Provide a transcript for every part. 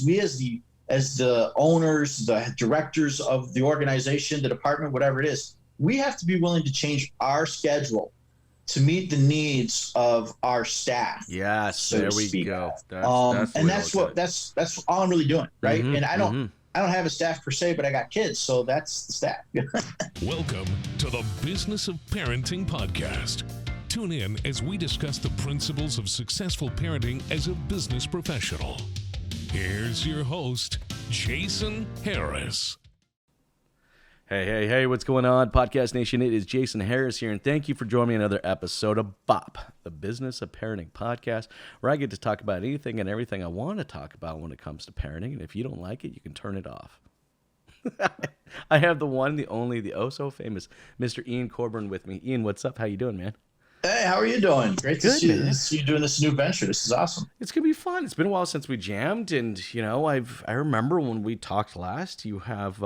we as the owners, the directors of the organization, the department, whatever it is, we have to be willing to change our schedule to meet the needs of our staff. Yes, so there to we speak. go. That's the And way to look at it. that's all I'm really doing, right? Mhm, And I don't mhm. have a staff per se, but I got kids, so that's the staff. Welcome to the Business of Parenting podcast. Tune in as we discuss the principles of successful parenting as a business professional. Here's your host, Jason Harris. Hey, what's going on, Podcast Nation? It is Jason Harris here, and thank you for joining me in another episode of BOP, the Business of Parenting podcast, where I get to talk about anything and everything I want to talk about when it comes to parenting, and if you don't like it, you can turn it off. I have the one, the only, the oh-so-famous Mr. Ian Coburn with me. Ian, what's up? How you doing, man? Hey, how are you doing? Great to Good, see man. you doing this new venture. This is awesome. It's going to be fun. It's been a while since we jammed, and, I remember when we talked last, you have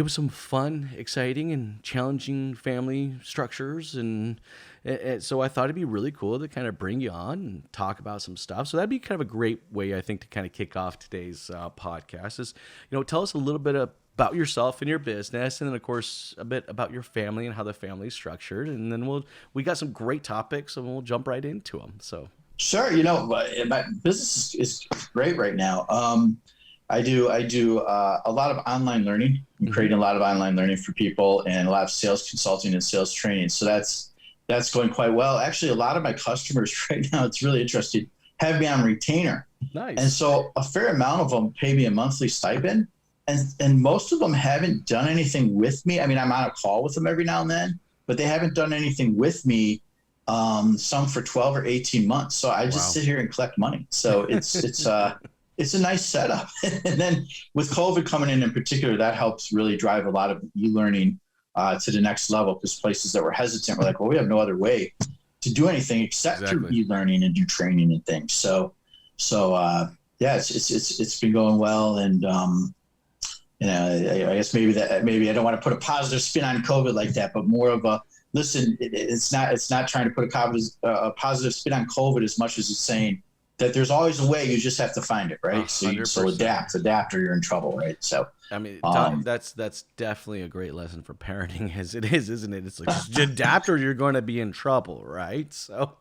some fun, exciting, and challenging family structures, and so I thought it'd be really cool to kind of bring you on and talk about some stuff. So that'd be kind of a great way, I think, to kind of kick off today's podcast. Is tell us a little bit about yourself and your business, and then of course a bit about your family and how the family's structured, and then we got some great topics, and we'll jump right into them. So Sure. My business is great right now. I do a lot of online learning. I'm creating a lot of online learning for people, and a lot of sales consulting and sales training. So that's going quite well. Actually, a lot of my customers right now, it's really interesting, have me on retainer. nice. And so a fair amount of them pay me a monthly stipend, and most of them haven't done anything with me. I mean, I'm on a call with them every now and then, but they haven't done anything with me. Some for 12 or 18 months. So I just sit here and collect money. So it's a nice setup. And then with COVID coming in particular, that helps really drive a lot of e-learning to the next level, because places that were hesitant were like, well, we have no other way to do anything except through e-learning and do training and things. So yeah, it's been going well. And I guess maybe I don't want to put a positive spin on COVID like that, but more of a, listen, it's not trying to put a positive spin on COVID as much as it's saying that there's always a way. You just have to find it, right? So adapt, or you're in trouble, right? So I mean, that's definitely a great lesson for parenting, as it is, isn't it? It's like, just adapt or you're going to be in trouble, right? So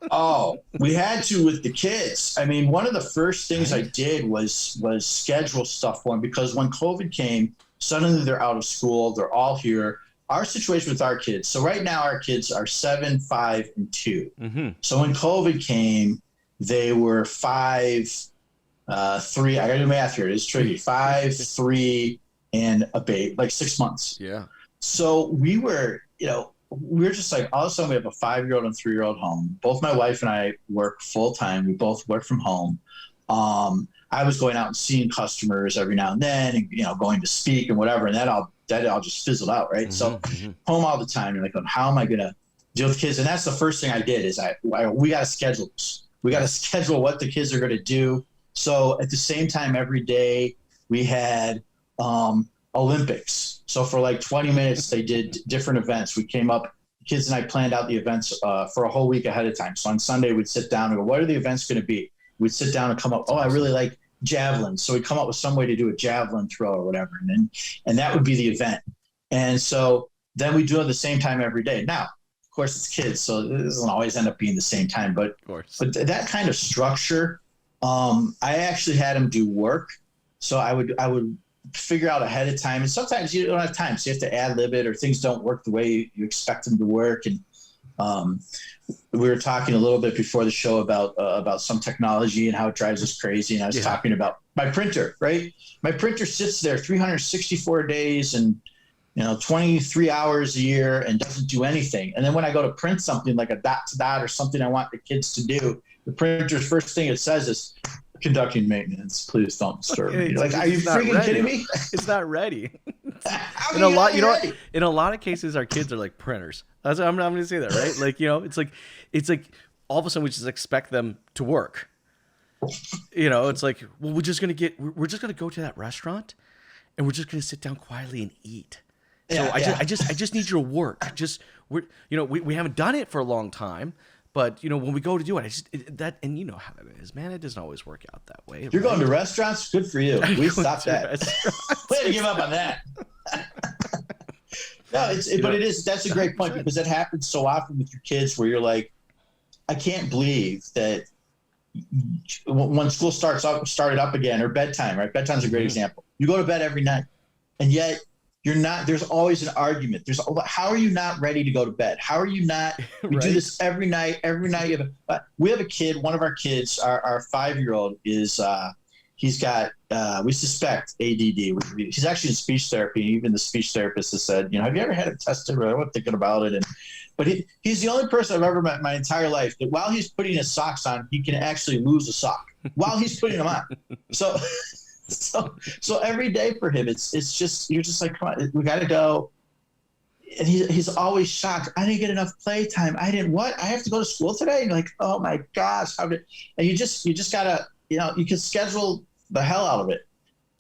we had to with the kids. I mean, one of the first things I did was schedule stuff for them, because when COVID came, suddenly they're out of school, they're all here. Our situation with our kids. So right now our kids are 7, 5, and 2. Mm-hmm. So when COVID came, they were 5, 3. I got to do math here. It is tricky. 5, 3, and a baby, like 6 months. Yeah. So we were just like, all of a sudden we have a 5-year-old and 3-year-old home. Both my wife and I work full time. We both work from home. I was going out and seeing customers every now and then, and going to speak and whatever, and that all just fizzled out, right? Mm-hmm, so home all the time. You're like, how am I going to deal with kids? And that's the first thing I did is we got to schedule this. We got to schedule what the kids are going to do. So at the same time, every day we had Olympics. So for like 20 minutes, they did different events. We came up, kids and I planned out the events for a whole week ahead of time. So on Sunday, we'd sit down and go, what are the events going to be? We'd sit down and come up, I really like javelin. So we'd come up with some way to do a javelin throw or whatever. And that would be the event. And so then we do it at the same time every day. Now, of course, it's kids, so it doesn't always end up being the same time. But that kind of structure, I actually had them do work. So I would figure out ahead of time. And sometimes you don't have time, so you have to ad-lib it, or things don't work the way you expect them to work. And we were talking a little bit before the show about some technology and how it drives us crazy. And I was talking about my printer, right? My printer sits there 364 days and 23 hours a year and doesn't do anything. And then when I go to print something like a dot to dot or something I want the kids to do, the printer's first thing it says is, conducting maintenance, please don't disturb me. Like, are you freaking kidding me? It's not ready. In a lot of cases, our kids are like printers. I'm going to say that, right? Like, it's like all of a sudden we just expect them to work. It's like, well, we're just going to go to that restaurant and we're just going to sit down quietly and eat. So I just need you to work. We haven't done it for a long time, But when we go to do it, and you know how it is, man. It doesn't always work out that way. You're going to restaurants? Good for you. We stopped that. We had to give up on that. No, that's a great point because it happens so often with your kids where you're like, I can't believe that when school started up again, or bedtime, right? Bedtime's a great example. You go to bed every night, and yet you're not. There's always an argument. How are you not ready to go to bed? How are you not? We do this every night. Every night, we have a kid. One of our kids, our 5-year-old, is he's got. We suspect ADD. He's actually in speech therapy. Even the speech therapist has said, have you ever had it tested? I was thinking about it, but he's the only person I've ever met in my entire life that while he's putting his socks on, he can actually lose a sock while he's putting them on. So every day for him, it's just, you're just like, come on, we got to go. And he's always shocked. I didn't get enough playtime. I have to go to school today. And you're like, oh my gosh, and you just gotta, you can schedule the hell out of it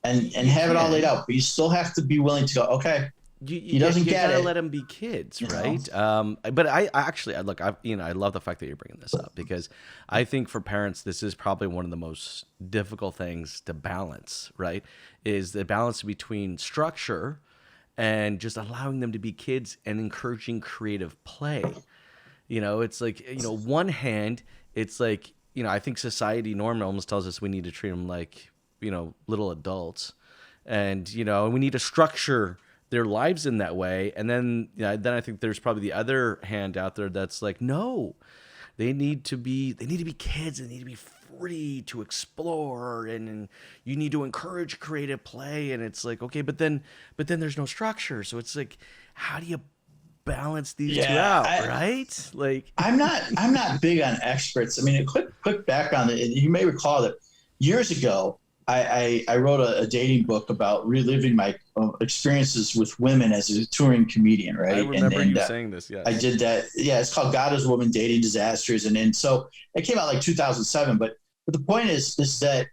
and have it all laid out, but you still have to be willing to go, okay. You gotta let them be kids, right? But I love the fact that you're bringing this up because I think for parents, this is probably one of the most difficult things to balance, right? Is the balance between structure and just allowing them to be kids and encouraging creative play. It's like, one hand, it's like, I think society normally almost tells us we need to treat them like, little adults, and, and we need to structure their lives in that way. And then, then I think there's probably the other hand out there that's like, no, they need to be kids. They need to be free to explore, and you need to encourage creative play. And it's like, okay, but then there's no structure. So it's like, how do you balance these two out, right? Like, I'm not big on experts. I mean, a quick background. You may recall that years ago, I wrote a dating book about reliving my experiences with women as a touring comedian, right? I remember you saying this, yes. I did that. Yeah, it's called God is Woman, Dating Disasters. And so it came out like 2007. But the point is that,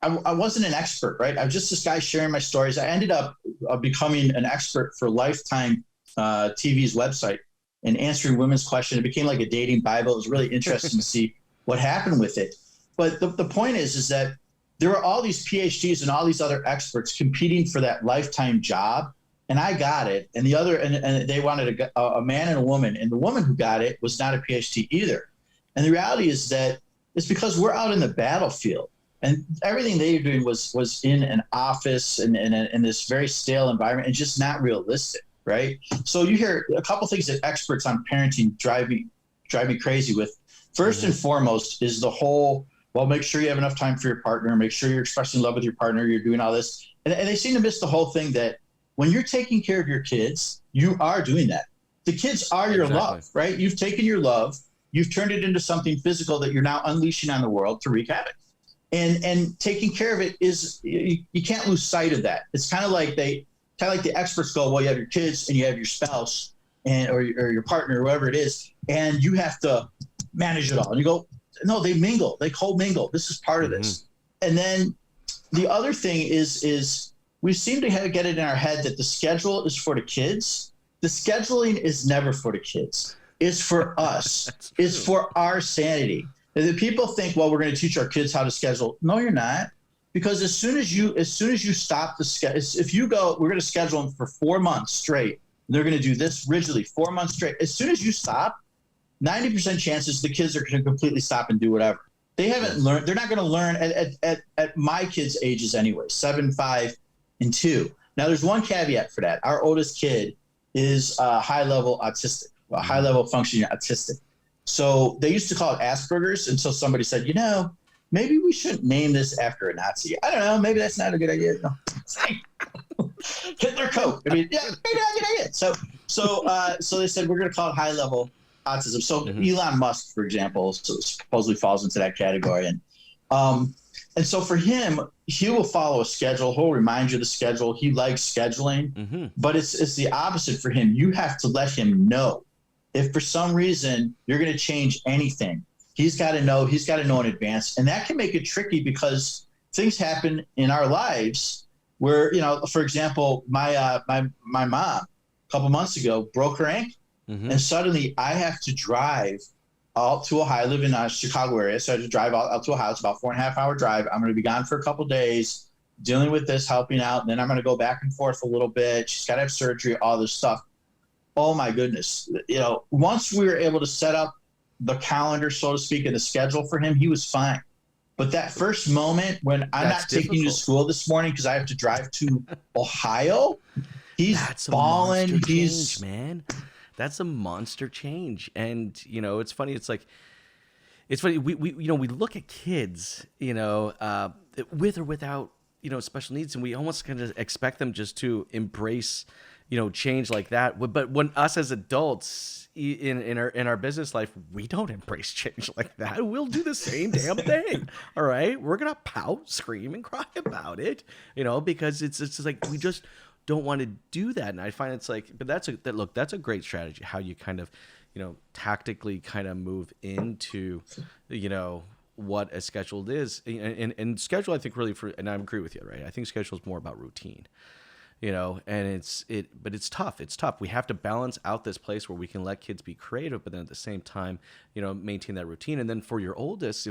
I wasn't an expert, right? I was just this guy sharing my stories. I ended up becoming an expert for Lifetime TV's website and answering women's questions. It became like a dating Bible. It was really interesting to see what happened with it. But the point is that there were all these PhDs and all these other experts competing for that Lifetime job, and I got it. And and they wanted a man and a woman, and the woman who got it was not a PhD either. And the reality is that it's because we're out in the battlefield, and everything they were doing was in an office and in this very stale environment, and just not realistic, right? So you hear a couple things that experts on parenting drive me crazy with. First and foremost is the whole, well, make sure you have enough time for your partner. Make sure you're expressing love with your partner. You're doing all this. And they seem to miss the whole thing that when you're taking care of your kids, you are doing that. The kids are your love, right? You've taken your love, you've turned it into something physical that you're now unleashing on the world to wreak havoc. And taking care of it is, you can't lose sight of that. It's kind of like the experts go, well, you have your kids and you have your spouse or your partner, or whoever it is, and you have to manage it all. And you go, no, they mingle. They co-mingle. This is part of this. And then the other thing is we seem to get it in our head that the schedule is for the kids. The scheduling is never for the kids. It's for us. It's for our sanity. And the people think, well, we're going to teach our kids how to schedule. No, you're not. Because as soon as you stop the schedule, if you go, we're going to schedule them for 4 months straight. They're going to do this rigidly 4 months straight. As soon as you stop, 90% chances the kids are going to completely stop and do whatever. They haven't learned. They're not going to learn at my kids' ages anyway, 7, 5, and 2. Now, there's one caveat for that. Our oldest kid is high-level autistic, high-level functioning autistic. So they used to call it Asperger's until somebody said, maybe we shouldn't name this after a Nazi. I don't know. Maybe that's not a good idea. No. Hitler coat. I mean, yeah, maybe not a good idea. So they said we're going to call it high-level autism. So Elon Musk, for example, supposedly falls into that category. And so for him, he will follow a schedule. He'll remind you of the schedule. He likes scheduling, but it's the opposite for him. You have to let him know if for some reason you're going to change anything. He's got to know in advance. And that can make it tricky because things happen in our lives where, for example, my mom a couple months ago broke her ankle. And suddenly I have to drive out to Ohio. I live in the Chicago area, so I have to drive out to Ohio. It's about 4.5 hour drive. I'm going to be gone for a couple of days, dealing with this, helping out, and then I'm going to go back and forth a little bit. She's got to have surgery, all this stuff. Oh my goodness. Once we were able to set up the calendar, so to speak, and the schedule for him, he was fine. But that first moment when I'm not taking you to school this morning because I have to drive to Ohio, he's bawling. Change, man. That's a monster change. And, it's funny. It's funny. We look at kids, with or without, special needs, and we almost kind of expect them just to embrace, change like that. But when us as adults in our business life, we don't embrace change like that. We'll do the same damn thing. All right. We're going to pout, scream, and cry about it, because it's just like, we just don't want to do that. And I find it's like, but that's a great strategy, how you kind of, tactically kind of move into, what a schedule is. And schedule, I think really and I agree with you, right? I think schedule is more about routine, and but it's tough. It's tough. We have to balance out this place where we can let kids be creative, but then at the same time, maintain that routine. And then for your oldest,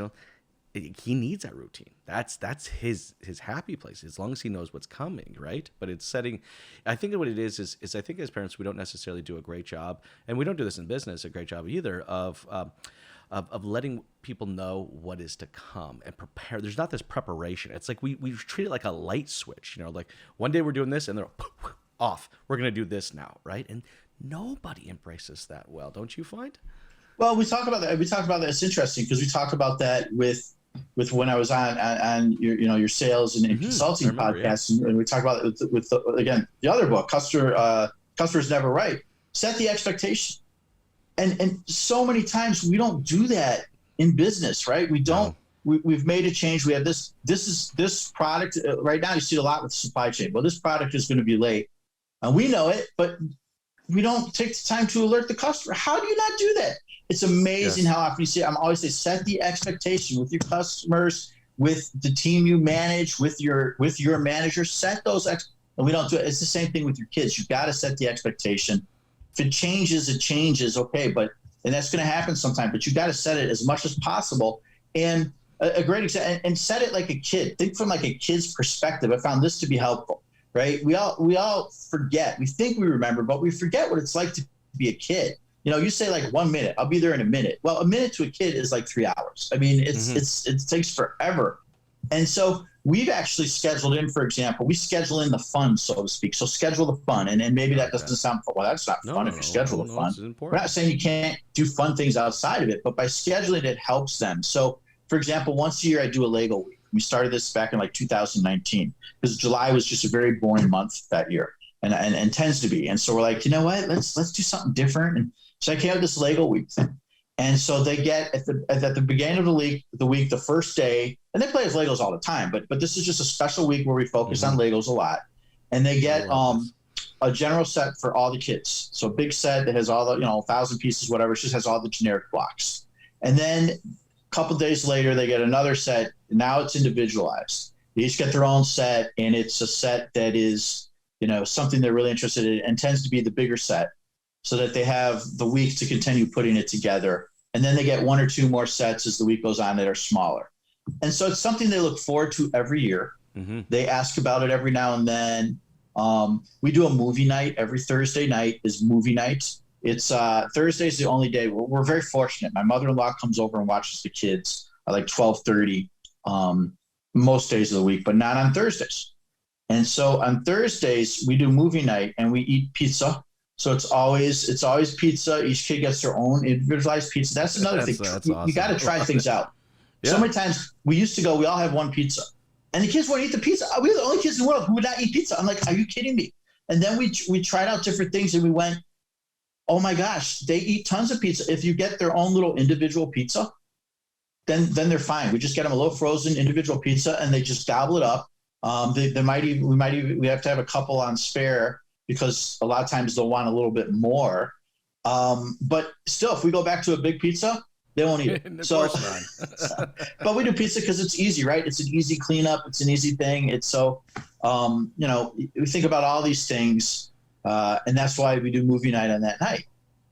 he needs that routine. That's his happy place, as long as he knows what's coming, right? But it's setting. I think what it is I think as parents we don't necessarily do a great job, and we don't do this in business a great job either of letting people know what is to come and prepare. There's not this preparation. It's like we treat it like a light switch. Like one day we're doing this and they're off. We're gonna do this now, right? And nobody embraces that well, don't you find? Well, we talk about that. It's interesting because we talked about that with when I was on your sales and consulting podcast, and we talked about it with again the other book, Customers Never Right. Set the expectation, and so many times we don't do that in business, right? We don't. No. We've made a change. We have this product right now. You see it a lot with supply chain. Well, this product is going to be late, and we know it, but we don't take the time to alert the customer. How do you not do that? It's amazing how often you see it. I'm always say set the expectation with your customers, with the team you manage, with your manager. Set those and we don't do it. It's the same thing with your kids. You've got to set the expectation. If it changes, okay, and that's going to happen sometime. But you got to set it as much as possible. And a great example, and set it like a kid. Think from like a kid's perspective. I found this to be helpful. Right? We all forget. We think we remember, but we forget what it's like to be a kid. You say like 1 minute, I'll be there in a minute. Well, a minute to a kid is like 3 hours. I mean, it takes forever. And so we've actually scheduled in, for example, we schedule in the fun, so to speak. So schedule the fun. And maybe that doesn't sound fun. Well, that's not fun if you schedule the fun. We're not saying you can't do fun things outside of it, but by scheduling it helps them. So, for example, once a year I do a Lego week. We started this back in like 2019 because July was just a very boring month that year and tends to be. And so we're like, you know what, let's do something different. And so I came up with this Lego week thing. And so they get at the beginning of the week, the first day, and they play with Legos all the time, but this is just a special week where we focus on Legos a lot. And they get a general set for all the kids. So a big set that has all the, 1,000 pieces, whatever, it just has all the generic blocks. And then a couple of days later, they get another set. Now it's individualized. They each get their own set, and it's a set that is, something they're really interested in and tends to be the bigger set so that they have the week to continue putting it together. And then they get 1 or 2 more sets as the week goes on that are smaller. And so it's something they look forward to every year. Mm-hmm. They ask about it every now and then. We do a movie night. Every Thursday night is movie night. It's Thursday's the only day. We're very fortunate. My mother-in-law comes over and watches the kids at like 12:30 most days of the week, but not on Thursdays. And so on Thursdays we do movie night and we eat pizza. So it's always pizza. Each kid gets their own individualized pizza. That's another thing. That's awesome. You got to try things out. Yeah. So many times we used to go, we all have one pizza, and the kids wouldn't eat the pizza. We were the only kids in the world who would not eat pizza. I'm like, are you kidding me? And then we tried out different things and we went, oh my gosh, they eat tons of pizza. If you get their own little individual pizza, then they're fine. We just get them a little frozen individual pizza and they just gobble it up. We have to have a couple on spare because a lot of times they'll want a little bit more. But still, if we go back to a big pizza, they won't eat it. But we do pizza because it's easy, right? It's an easy cleanup. It's an easy thing. It's so, we think about all these things. And that's why we do movie night on that night.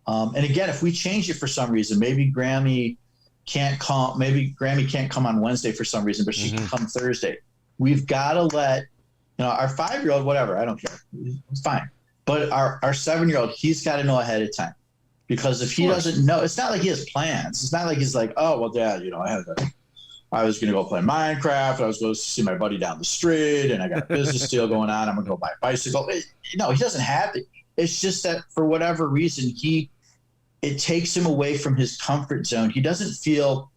And again, if we change it for some reason, maybe Grammy can't come on Wednesday for some reason, but she can come Thursday. We've got to let, our 5-year-old, whatever, I don't care. It's fine. But our 7-year-old, he's got to know ahead of time, because if he doesn't know, it's not like he has plans. It's not like he's like, oh, well, Dad, I was going to go play Minecraft. I was going to see my buddy down the street, and I got a business deal going on. I'm going to go buy a bicycle. He doesn't have it. It's just that for whatever reason, it takes him away from his comfort zone. He doesn't feel,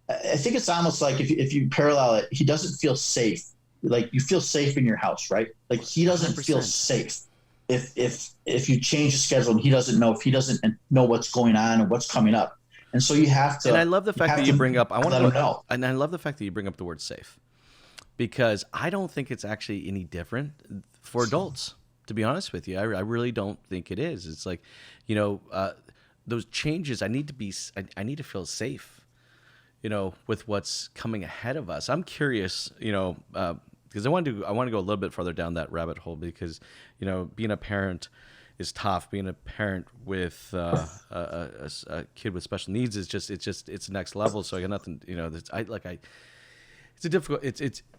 I think it's almost like if you parallel it, he doesn't feel safe. Like you feel safe in your house, right? Like he doesn't 100%. feel safe if you change the schedule and he doesn't know what's going on and what's coming up. And so you have to. And I love the fact that you bring up. And I love the fact that you bring up the word safe, because I don't think it's actually any different for adults. To be honest with you, I really don't think it is. It's like, those changes. I need to feel safe, with what's coming ahead of us. I'm curious, because I want to go a little bit further down that rabbit hole, because being a parent is tough. Being a parent with a kid with special needs is it's next level. So I got nothing. It's a difficult.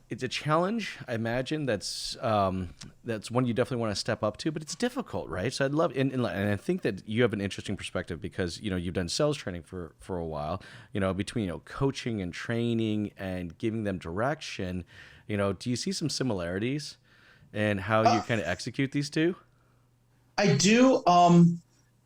It's a challenge. I imagine that's one you definitely want to step up to, but it's difficult, right? So I'd love, and I think that you have an interesting perspective, because you've done sales training for a while. Between coaching and training and giving them direction. Do you see some similarities in how you kind of execute these two? I do.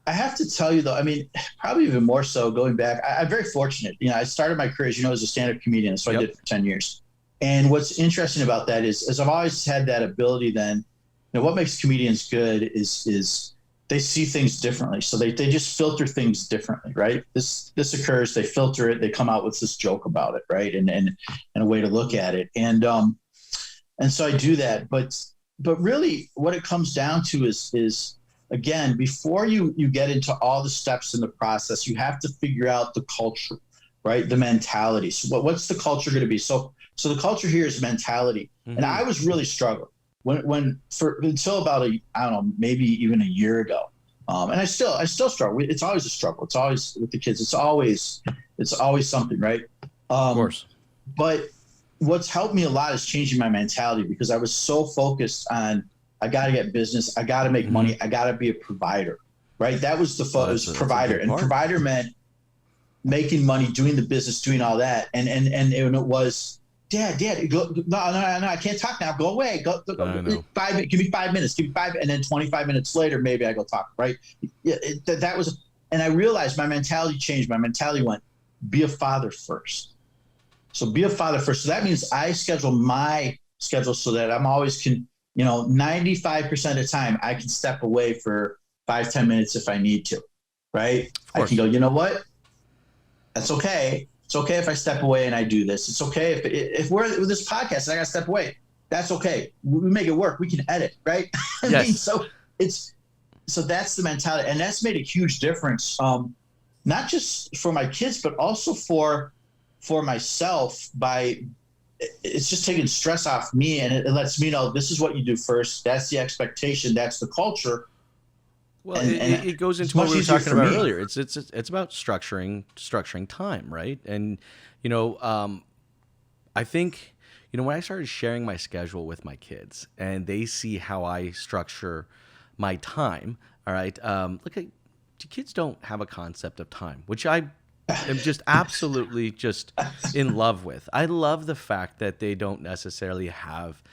I have to tell you, though, I mean, probably even more so going back, I'm very fortunate. I started my career, as a stand-up comedian. So I did for 10 years. And what's interesting about that is I've always had that ability then. What makes comedians good is they see things differently. So they just filter things differently, right? This occurs, they filter it, they come out with this joke about it, right? And a way to look at it. And so I do that. But really what it comes down to is again, before you get into all the steps in the process, you have to figure out the culture, right? The mentality. So what's the culture going to be? So the culture here is mentality. Mm-hmm. And I was really struggling until about maybe even a year ago. And I still struggle. It's always a struggle. It's always with the kids. It's always something, right? Of course. But what's helped me a lot is changing my mentality, because I was so focused on, I got to get business. I got to make money. I got to be a provider, right? That was the focus, provider. And provider meant making money, doing the business, doing all that. And it was, Dad, go, no, I can't talk now. Go away. Go. Give me 5 minutes. And then 25 minutes later, maybe I go talk, right? That was, and I realized my mentality changed. My mentality went, be a father first. So be a father first. So that means I schedule my schedule so that I'm always 95% of the time I can step away for 5-10 minutes if I need to, right? I can go, you know what? That's okay. It's okay if I step away and I do this. It's okay if we're with this podcast and I got to step away. That's okay. We make it work. We can edit, right? Yes. So that's the mentality, and that's made a huge difference. Not just for my kids, but also for myself. It's just taking stress off me, and it lets me know this is what you do first. That's the expectation. That's the culture. Well, it goes into what we were talking about earlier. It's about structuring time, right? And I think when I started sharing my schedule with my kids, and they see how I structure my time. All right, kids don't have a concept of time, which I am just absolutely just in love with. I love the fact that they don't necessarily have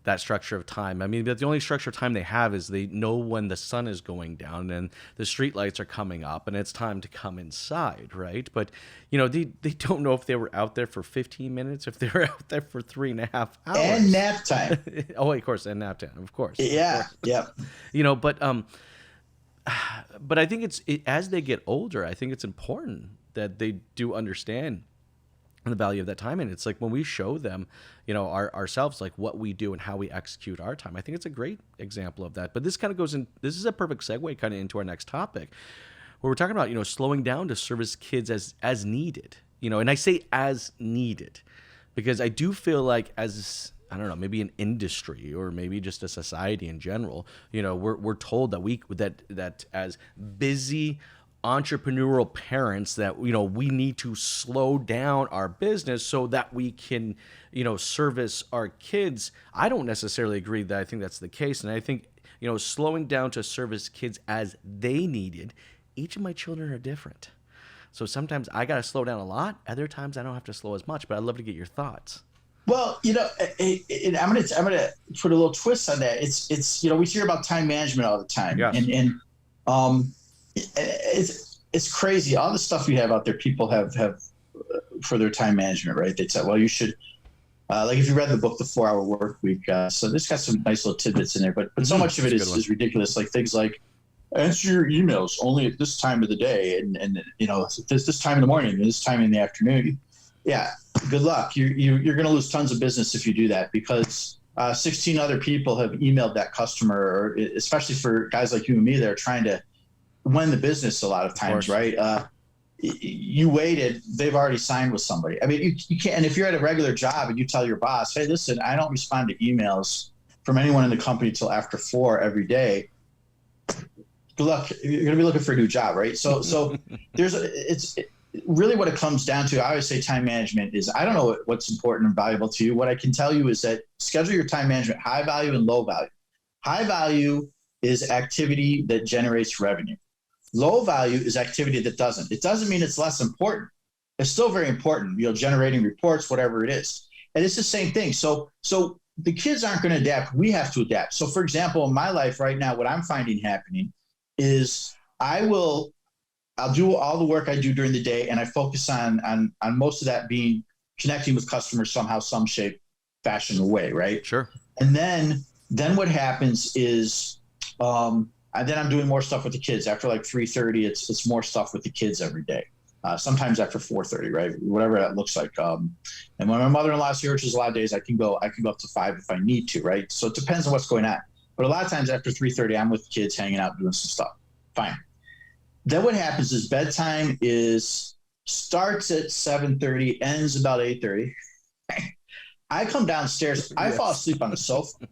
that structure of time. I mean, but the only structure of time they have is they know when the sun is going down and the street lights are coming up and it's time to come inside, right? But, they don't know if they were out there for 15 minutes, if they were out there for 3.5 hours. And nap time. Oh, of course, and nap time, of course. Yeah, yeah. But I think as they get older, I think it's important that they do understand the value of that time. And it's like when we show them, ourselves, like what we do and how we execute our time, I think it's a great example of that. But this kind of goes in, this is a perfect segue kind of into our next topic, where we're talking about, slowing down to service kids as needed, and I say as needed, because I do feel like as, I don't know, maybe an industry or maybe just a society in general, we're told that that as busy, entrepreneurial parents that, we need to slow down our business so that we can, service our kids. I don't necessarily agree that I think that's the case. And I think, slowing down to service kids as they needed, each of my children are different. So sometimes I got to slow down a lot. Other times I don't have to slow as much, but I'd love to get your thoughts. Well, I'm gonna put a little twist on that. It's we hear about time management all the time, Yes. and it's crazy. All the stuff you have out there, people have for their time management, right? They say, well, you should, like if you read the book, The 4-Hour Work Week. So this got some nice little tidbits in there, but so much of it is ridiculous. Like things like answer your emails only at this time of the day, and this time in the morning and this time in the afternoon. Yeah, good luck. You're going to lose tons of business if you do that, because 16 other people have emailed that customer, or especially for guys like you and me that are trying to win the business a lot of times, right? You waited, they've already signed with somebody. I mean, you can't, and if you're at a regular job and you tell your boss, hey, listen, I don't respond to emails from anyone in the company till after 4 every day. Good luck. You're going to be looking for a new job, right? So it's really what it comes down to. I always say time management is, I don't know what's important and valuable to you. What I can tell you is that schedule your time management, high value and low value. High value is activity that generates revenue. Low value is activity that doesn't. It doesn't mean it's less important. It's still very important, generating reports, whatever it is. And it's the same thing. So the kids aren't going to adapt. We have to adapt. So for example, in my life right now, what I'm finding happening is I'll do all the work I do during the day, and I focus on most of that being connecting with customers somehow, some shape, fashion, or way, right? Sure. And then what happens is then I'm doing more stuff with the kids. After like 3:30, it's more stuff with the kids every day. Sometimes after 4:30, right? Whatever that looks like. And when my mother-in-law's here, which is a lot of days, I can go up to 5 if I need to, right? So it depends on what's going on. But a lot of times after 3:30, I'm with the kids, hanging out, doing some stuff. Fine. Then what happens is bedtime starts at 7:30, ends about 8:30. I come downstairs, I fall asleep on the sofa,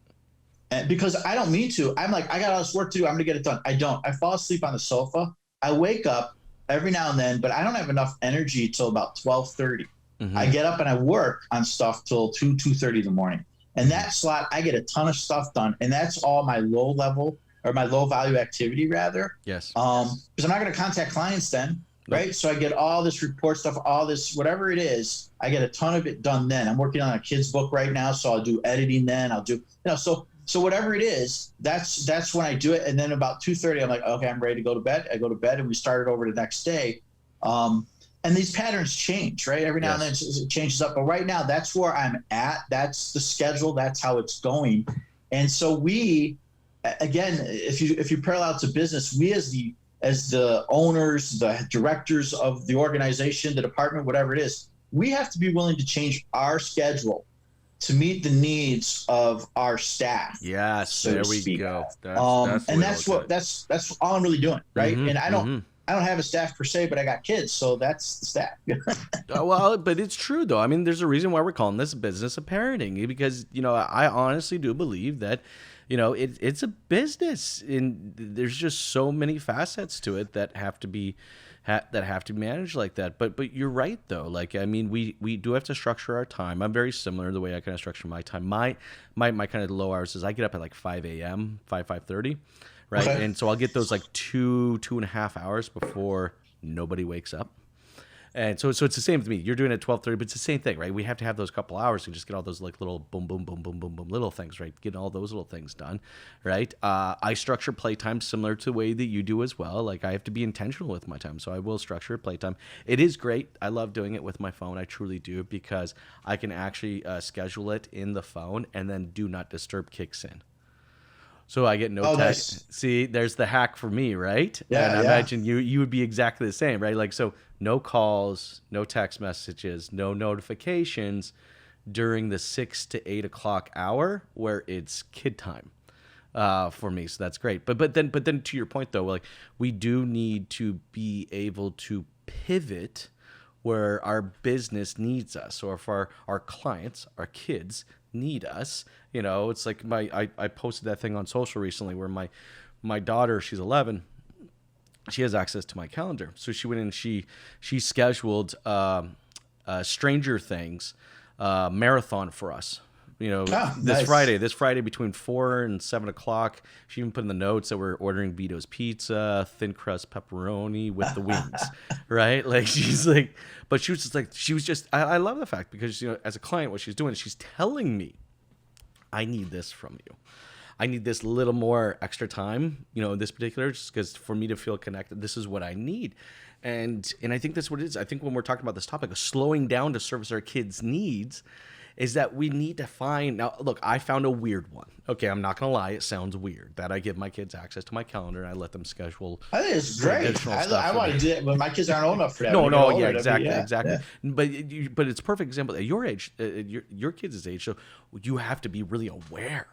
and because I don't mean to. I'm like, I got all this work to do, I'm gonna get it done. I don't. I fall asleep on the sofa. I wake up every now and then, but I don't have enough energy till about 12:30. Mm-hmm. I get up and I work on stuff till 2:30 in the morning. And that slot, I get a ton of stuff done, and that's all my low level or my low value activity, rather. Yes. Because I'm not going to contact clients then, right? Nope. So I get all this report stuff, all this, whatever it is, I get a ton of it done then. I'm working on a kid's book right now, so I'll do editing then. I'll do, so whatever it is, that's when I do it. And then about 2:30, I'm like, okay, I'm ready to go to bed. I go to bed and we start it over the next day. And these patterns change, right? Every now and then it changes up. But right now, that's where I'm at. That's the schedule. That's how it's going. And so we, again, if you parallel to business, we as the owners, the directors of the organization, the department, whatever it is, we have to be willing to change our schedule to meet the needs of our staff. Yes, so there we go. That's all I'm really doing, right? Mm-hmm, and I don't have a staff per se, but I got kids, so that's the staff. Well, but it's true though. I mean, there's a reason why we're calling this a business of parenting, because I honestly do believe that it's a business, and there's just so many facets to it that have to be managed like that. But you're right though. Like, I mean, we do have to structure our time. I'm very similar the way I kind of structure my time. My kind of low hours is I get up at like 5 a.m., 5:30. Right. Okay. And so I'll get those like 2.5 hours before nobody wakes up. And so it's the same with me. You're doing it at 12:30, but it's the same thing, right? We have to have those couple hours to just get all those like little boom, boom, boom, boom, boom, boom, little things, right? Getting all those little things done, right? I structure playtime similar to the way that you do as well. Like, I have to be intentional with my time, so I will structure playtime. It is great. I love doing it with my phone. I truly do, because I can actually schedule it in the phone, and then do not disturb kicks in. So I get no text. Nice. See, there's the hack for me, right? Yeah. And I imagine you would be exactly the same, right? Like, so no calls, no text messages, no notifications during the 6 to 8 o'clock hour where it's kid time for me. So that's great. But then to your point though, like, we do need to be able to pivot where our business needs us, or if our clients, our kids need us. It's like I posted that thing on social recently where my daughter, she's 11, she has access to my calendar. So she went in and she scheduled Stranger Things marathon for us. Nice. This Friday between 4 and 7 o'clock. She even put in the notes that we're ordering Vito's pizza, thin crust pepperoni with the wings, right? Like she's like, but she was just like, I love the fact because, as a client, what she's doing is she's telling me, I need this from you. I need this little more extra time, this particular, just because for me to feel connected, this is what I need. And I think that's what it is. I think when we're talking about this topic of slowing down to service our kids' needs, is that we need to find, now look, I found a weird one. Okay, I'm not going to lie, it sounds weird that I give my kids access to my calendar and I let them schedule. I think it's great. I want to do it, but my kids aren't old enough for that. No, yeah, exactly. Yeah. But it's a perfect example. At your age, your kids' age, so you have to be really aware.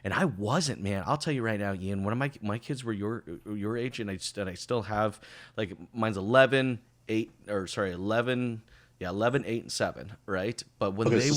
And I wasn't, man. I'll tell you right now, Ian. One of my kids were your age, and I still have, like, mine's 11, 8, 11, 8, and 7, right? But when they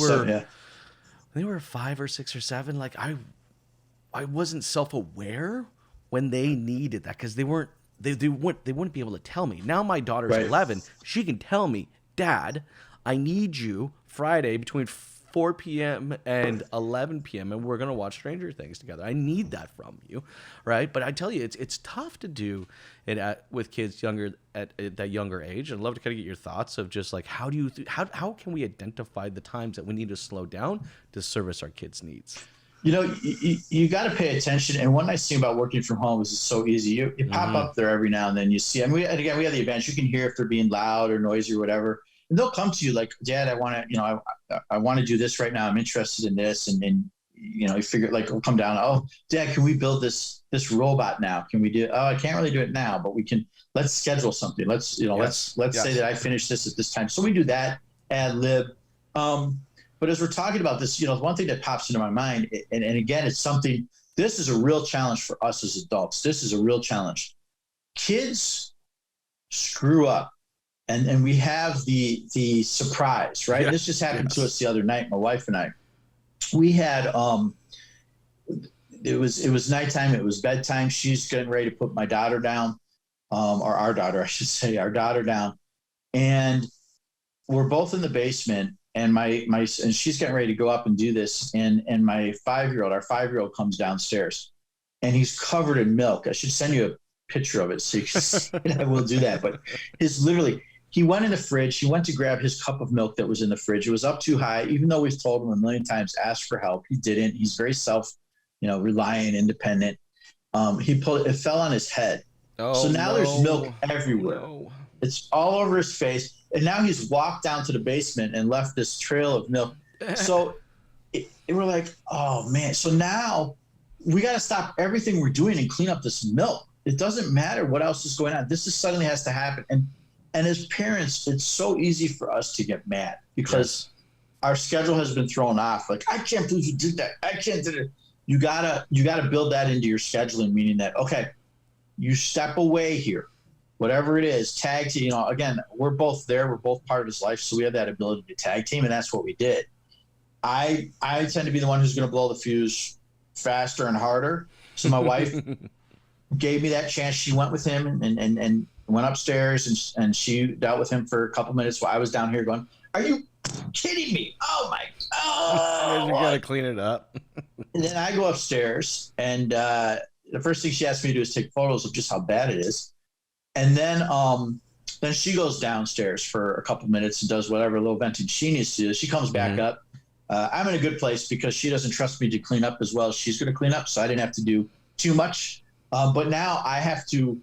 were 5 or 6 or 7, like I wasn't self-aware when they needed that because they wouldn't be able to tell me. Now my daughter's 11, she can tell me, Dad, I need you Friday between 4 p.m. and 11 p.m. and we're gonna watch Stranger Things together. I need that from you, right? But I tell you, it's tough to do it with kids at that younger age. I'd love to kind of get your thoughts of just like how can we identify the times that we need to slow down to service our kids' needs. You got to pay attention. And one nice thing about working from home is it's so easy. You pop up there every now and then. You see, and again, we have the advantage. You can hear if they're being loud or noisy or whatever. And they'll come to you like, Dad, I want to, I want to do this right now. I'm interested in this. And then, you figure like, we'll come down. Oh, Dad, can we build this robot now? Can we do it? Oh, I can't really do it now, but let's schedule something. Let's say that I finish this at this time. So we do that, ad lib. But as we're talking about this, one thing that pops into my mind, and again, it's something, this is a real challenge for us as adults. This is a real challenge. Kids screw up. And we have the surprise, right? This just happened to us the other night, my wife and I. We had it was nighttime, it was bedtime. She's getting ready to put my daughter down, or our daughter, I should say, our daughter down. And we're both in the basement, and and she's getting ready to go up and do this. And my 5-year-old, our 5-year-old comes downstairs, and he's covered in milk. I should send you a picture of it so you can see it. I will do that. But he went in the fridge. He went to grab his cup of milk that was in the fridge. It was up too high, even though we've told him a million times, ask for help. He didn't. He's very reliant, independent. It fell on his head. So now there's milk everywhere. No. It's all over his face. And now he's walked down to the basement and left this trail of milk. So we're like, oh man. So now we got to stop everything we're doing and clean up this milk. It doesn't matter what else is going on. This suddenly has to happen. And as parents, it's so easy for us to get mad because our schedule has been thrown off. Like, I can't believe you did that. I can't do it. You gotta build that into your scheduling, meaning that, okay, you step away here, whatever it is, tag team. Again, we're both there. We're both part of his life. So we have that ability to tag team. And that's what we did. I tend to be the one who's going to blow the fuse faster and harder. So my wife gave me that chance. She went with him and went upstairs and she dealt with him for a couple minutes while I was down here going, are you kidding me? Oh my God. You gotta clean it up. And then I go upstairs and the first thing she asked me to do is take photos of just how bad it is. And then she goes downstairs for a couple minutes and does whatever little venting she needs to do. She comes back up. I'm in a good place because she doesn't trust me to clean up as well as she's going to clean up. So I didn't have to do too much. But now I have to,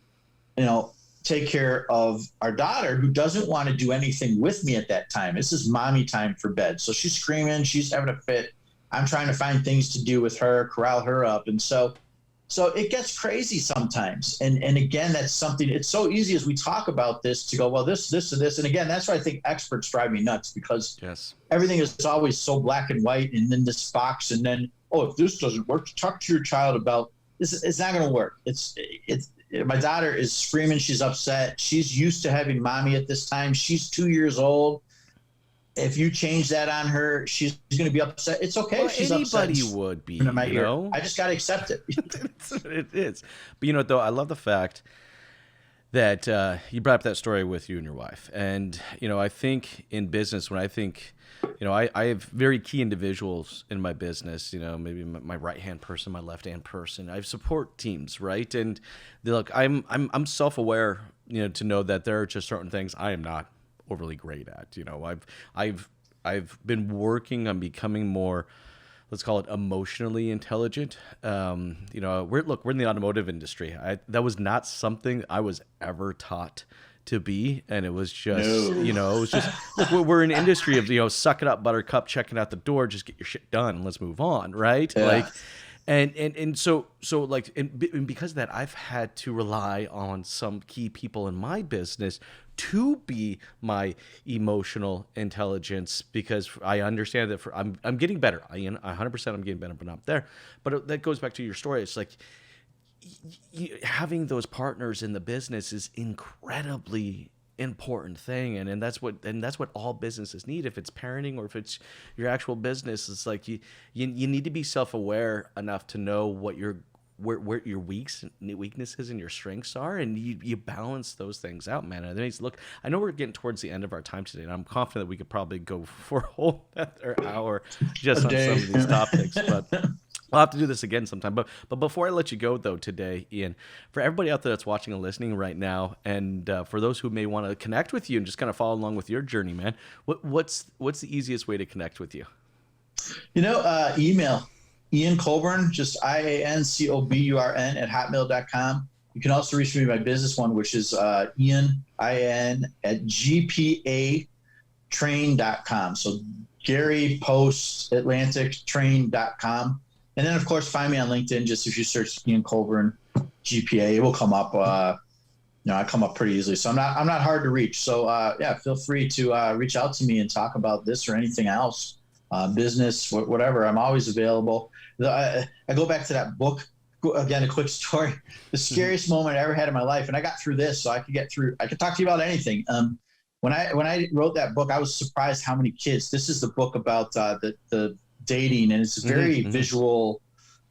take care of our daughter who doesn't want to do anything with me at that time. This is mommy time for bed. So she's screaming, she's having a fit. I'm trying to find things to do with her, corral her up. And so it gets crazy sometimes. And again, that's something, it's so easy as we talk about this to go, well, this, and this. And again, that's why I think experts drive me nuts because everything is always so black and white and then this box. And then, if this doesn't work, talk to your child about this. It's not going to work. My daughter is screaming. She's upset. She's used to having mommy at this time. She's 2 years old. If you change that on her, she's going to be upset. It's okay. Well, she's anybody upset. Would be, I just got to accept it. It is. But though, I love the fact that you brought up that story with you and your wife. And, I think in business, when I think, I have very key individuals in my business, maybe my right-hand person, my left-hand person. I have support teams, right? And look, I'm self-aware, to know that there are just certain things I am not overly great at. I've been working on becoming more, let's call it, emotionally intelligent. We're in the automotive industry. That was not something I was ever taught to be, and it was just, look, we're an industry of, suck it up, buttercup, checking out the door, just get your shit done, and let's move on, right? Yeah. So because of that, I've had to rely on some key people in my business to be my emotional intelligence, because I understand that I'm getting better. 100% I'm getting better, but not there. But that goes back to your story. It's like having those partners in the business is incredibly important thing, and that's what all businesses need. If it's parenting or if it's your actual business, it's like you need to be self-aware enough to know what where your weaknesses and your strengths are, and you balance those things out, man. And look, I know we're getting towards the end of our time today, and I'm confident we could probably go for a whole other hour just on some of these topics, but I'll have to do this again sometime. But before I let you go, though, today, Ian, for everybody out there that's watching and listening right now, and for those who may want to connect with you and just kind of follow along with your journey, man, what's the easiest way to connect with you? Email Ian Coburn, just IANCOBURN @hotmail.com. You can also reach me my business one, which is Ian, IAN, @GPAtrain.com. So Gary Post Atlantic Train.com. And then, of course, find me on LinkedIn. Just if you search Ian Coburn GPA, it will come up. I come up pretty easily. So I'm not hard to reach. So feel free to reach out to me and talk about this or anything else, business, whatever. I'm always available. I go back to that book again. A quick story: the scariest moment I ever had in my life, and I got through this, so I could talk to you about anything. When I wrote that book, I was surprised how many kids. This is the book about the dating, and it's very visual.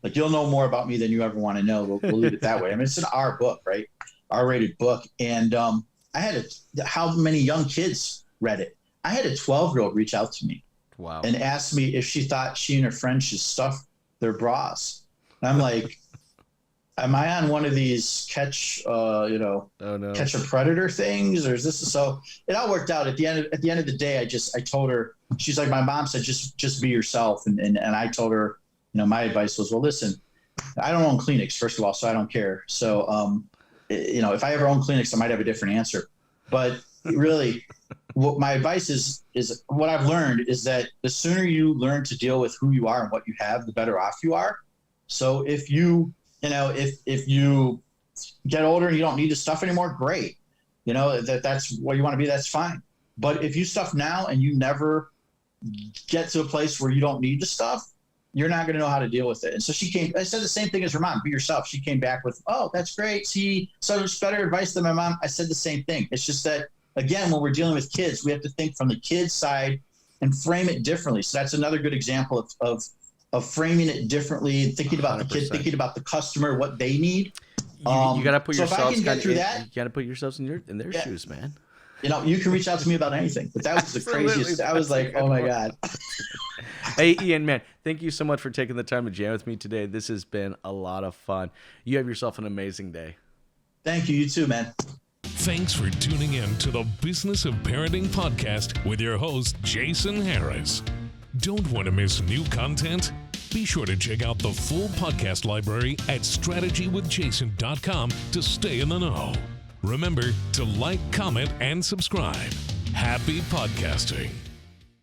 Like, you'll know more about me than you ever want to know. We'll leave it that way. I mean, it's an R book, right? R-rated book. And I had how many young kids read it? I had a 12-year-old reach out to me. Wow. And ask me if she thought she and her friends should stuff their bras. And I'm like, am I on one of these catch a predator things, or is this? So it all worked out. At the end of the day, I told her, she's like, my mom said, just be yourself. And I told her, my advice was, well, listen, I don't own Kleenex, first of all, so I don't care. So, if I ever own Kleenex, I might have a different answer. But really, what my advice is what I've learned is that the sooner you learn to deal with who you are and what you have, the better off you are. So if you get older and you don't need to stuff anymore, great. That's what you want to be, that's fine. But if you stuff now and you never get to a place where you don't need to stuff, you're not going to know how to deal with it. And so I said the same thing as her mom, be yourself. She came back with, oh, that's great. See, so much better advice than my mom. I said the same thing. It's just that, again, when we're dealing with kids, we have to think from the kid's side and frame it differently. So that's another good example of framing it differently, thinking about 100%. The kid, thinking about the customer, what they need. You got to put yourself in their shoes, man. You can reach out to me about anything, but that was the craziest. I was like, oh my God. Hey, Ian, man, thank you so much for taking the time to jam with me today. This has been a lot of fun. You have yourself an amazing day. Thank you. You too, man. Thanks for tuning in to the Business of Parenting podcast with your host, Jason Harris. Don't want to miss new content? Be sure to check out the full podcast library at strategywithjason.com to stay in the know. Remember to like, comment, and subscribe. Happy podcasting.